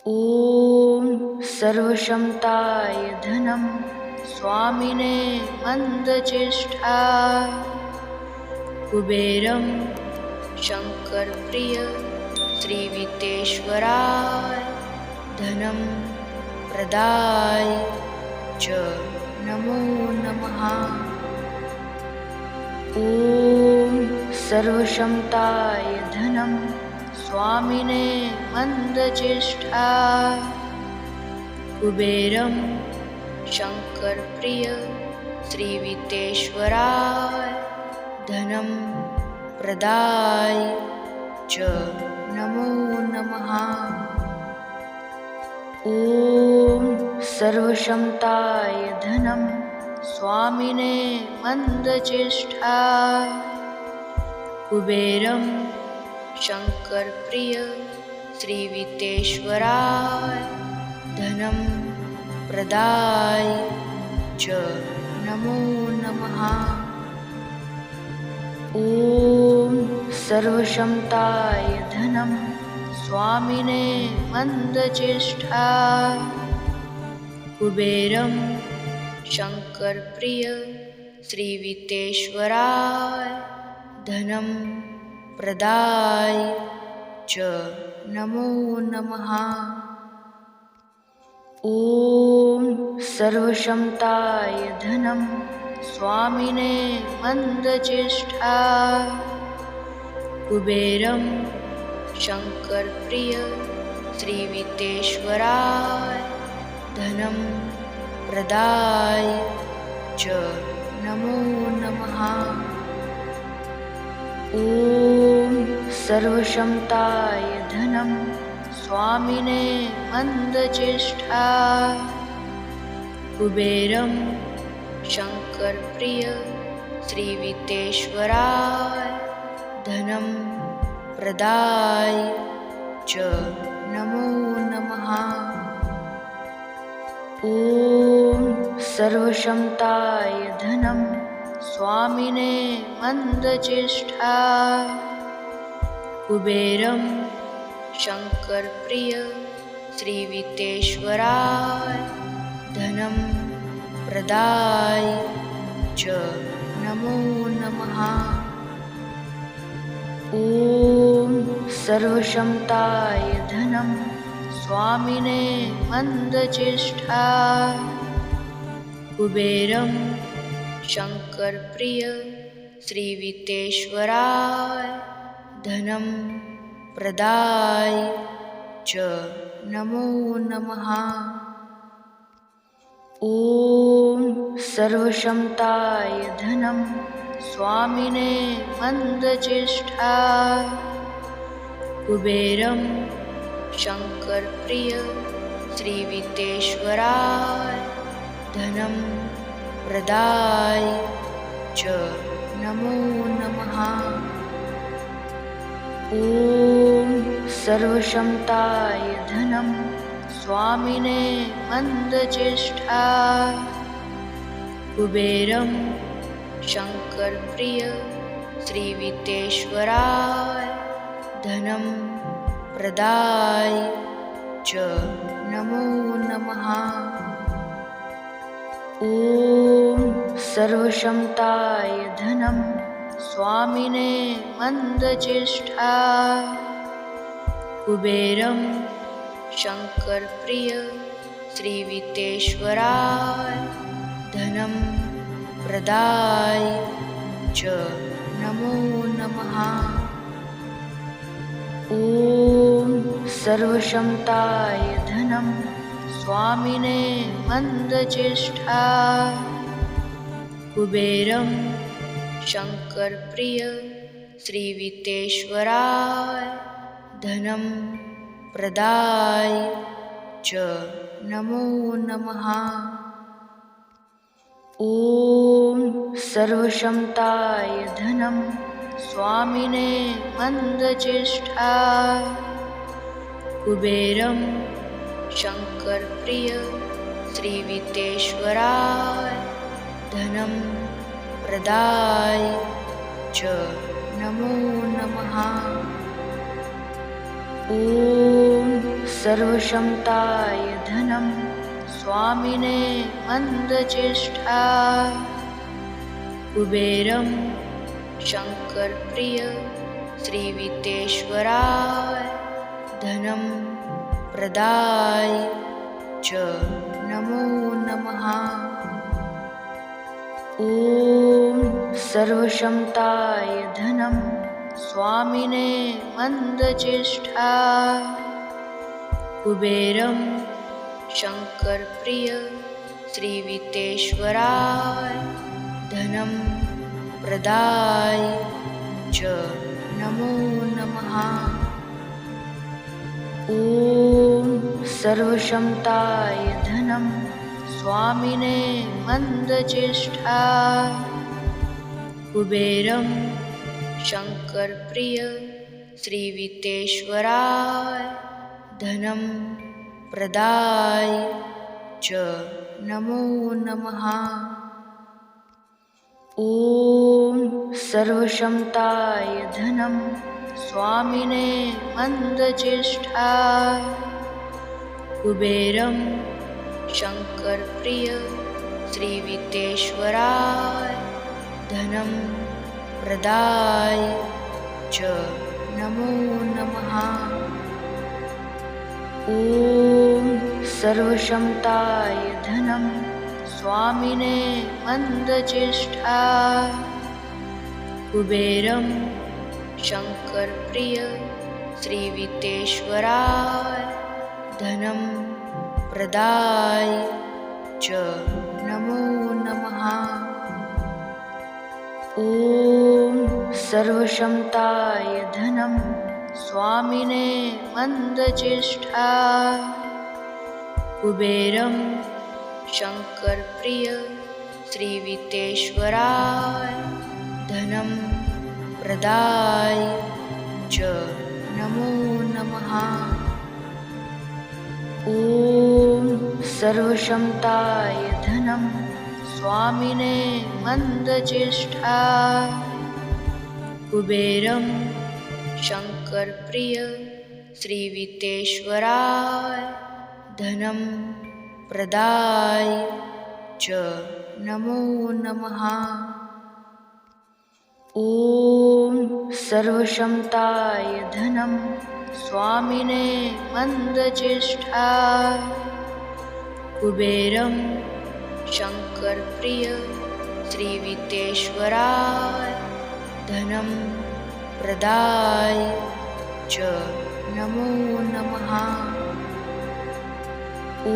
ॐ सर्वक्षमताय धनं स्वामिने मन्दचेष्टा कुबेरं शङ्करप्रिय श्रीवितेश्वराय धनं प्रदाय च नमो नमः। ॐ सर्वक्षमताय धनं स्वामिने मन्दचेष्टा कुबेरं शङ्करप्रिय श्रीवितेश्वराय धनं प्रदाय च नमो नमः। ॐ सर्वक्षमताय धनं स्वामिने मन्दचेष्टा कुबेरं शङ्करप्रिय श्रीवितेश्वराय धनं प्रदाय च नमो नमः। ॐ सर्वक्षमताय धनं स्वामिने मन्दचेष्टा कुबेरं शङ्करप्रिय श्रीवितेश्वराय धनं प्रदाय च नमो नमः। ॐ सर्वक्षमताय धनं स्वामिने मन्दचेष्टा कुबेरं शङ्करप्रिय श्रीवितेश्वराय धनं प्रदाय च नमो नमः। ॐ सर्वक्षमताय धनं स्वामिने मन्दचेष्टा कुबेरं शङ्करप्रिय श्रीवितेश्वराय धनं प्रदाय च नमो नमः। ॐ सर्वक्षमताय धनं स्वामिने मन्दचेष्टा कुबेरं शङ्करप्रिय श्रीवितेश्वराय धनं प्रदाय च नमो नमः। ॐ सर्वक्षमताय धनं स्वामिने मन्दचेष्टा कुबेरं शङ्करप्रिय श्रीवितेश्वराय धनं प्रदाय च नमो नमः। ॐ सर्वक्षमताय धनं स्वामिने मन्दचेष्टा कुबेरं शङ्करप्रिय श्रीवितेश्वराय धनं प्रदाय च नमो नमः। ॐ सर्वक्षमताय धनं स्वामिने मन्दचेष्टा कुबेरं शङ्करप्रिय श्रीवितेश्वराय धनं प्रदाय च नमो नमः। ॐ सर्वक्षमताय धनं स्वामिने मन्दचेष्टा कुबेरं शङ्करप्रिय श्रीवितेश्वराय धनं प्रदाय च नमो नमः। ॐ सर्वक्षमताय धनं स्वामिने मन्दचेष्टा कुबेरं शङ्करप्रिय श्रीवितेश्वराय धनं प्रदाय च नमो नमः। ॐ सर्वक्षमताय धनं स्वामिने मन्दचेष्टा कुबेरं शङ्करप्रिय श्रीवितेश्वराय धनं प्रदाय च नमो नमः। ॐ सर्वक्षमताय धनं स्वामिने मन्दचेष्टा कुबेरं शङ्करप्रिय श्रीवितेश्वराय धनं प्रदाय च नमो नमः। ॐ सर्वक्षमताय धनं स्वामिने मन्दचेष्टा कुबेरं शङ्करप्रिय श्रीवितेश्वराय धनं प्रदाय च नमो नमः। ॐ सर्वक्षमताय धनं स्वामिने मन्दचेष्टा कुबेरं शङ्करप्रिय श्रीवितेश्वराय धनं प्रदाय च नमो नमः। ॐ सर्वक्षमताय धनं स्वामिने मन्दचेष्टा कुबेरं शङ्करप्रिय श्रीवितेश्वराय धनं प्रदाय च नमो नमः। ॐ सर्वक्षमताय धनं स्वामिने मन्दचेष्टा कुबेरं शङ्करप्रिय श्रीवितेश्वराय धनं प्रदाय च नमो नमः। ॐ सर्वक्षमताय धनं स्वामिने मन्दचेष्टा कुबेरं शङ्करप्रिय श्रीवितेश्वराय धनं प्रदाय च नमो नमः। ॐ सर्वक्षमताय धनं स्वामिने मन्दचेष्टा कुबेरं शङ्करप्रिय श्रीवितेश्वराय धनं प्रदाय च नमो नमः। ॐ सर्वक्षमताय धनं स्वामिने मन्दचेष्टा कुबेरं शङ्करप्रिय श्रीवितेश्वराय धनं प्रदाय च नमो नमः। ॐ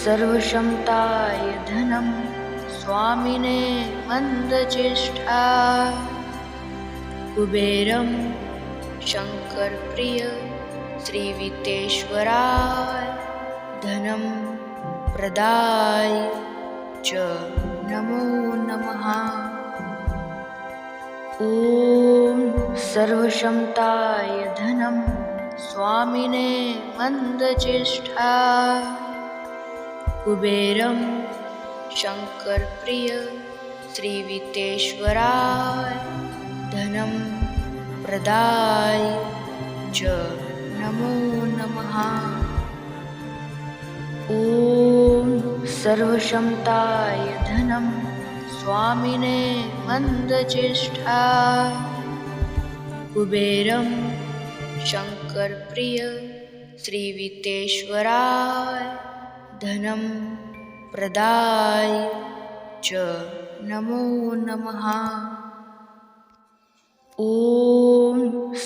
सर्वक्षमताय धनं स्वामिने मन्दचेष्टा कुबेरं शङ्करप्रिय श्रीवितेश्वराय धनं प्रदाय च नमो नमः। ॐ सर्वक्षमताय धनं स्वामिने मन्दचेष्टा कुबेरं शङ्करप्रिय श्रीवितेश्वराय धनं प्रदाय च नमो नमः। ॐ सर्वक्षमताय धनं स्वामिने मन्दचेष्टा कुबेरं शङ्करप्रिय श्रीवितेश्वराय धनं प्रदाय च नमो नमः। ॐ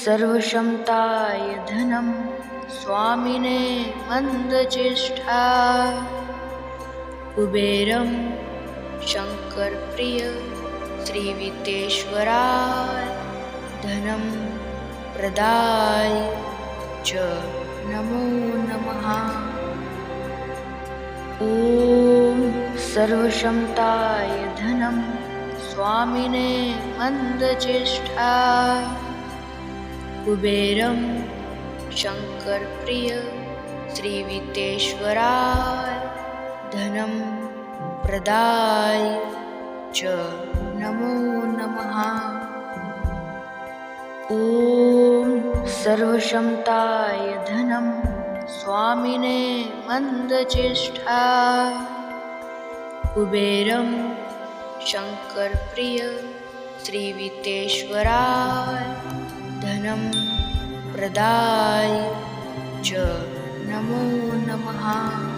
सर्वक्षमताय धनं स्वामिने मन्दचेष्टा कुबेरं शङ्करप्रिय श्रीवितेश्वराय धनं प्रदाय च नमो नमः। ॐ सर्वक्षमताय धनं स्वामिने मन्दचेष्टा कुबेरं शङ्करप्रिय श्रीवितेश्वराय धनं प्रदाय च नमो नमः। ॐ सर्वक्षमताय धनं स्वामिने मन्दचेष्टा कुबेरं शङ्करप्रिय श्रीवितेश्वराय धनं प्रदाय च नमो नमः।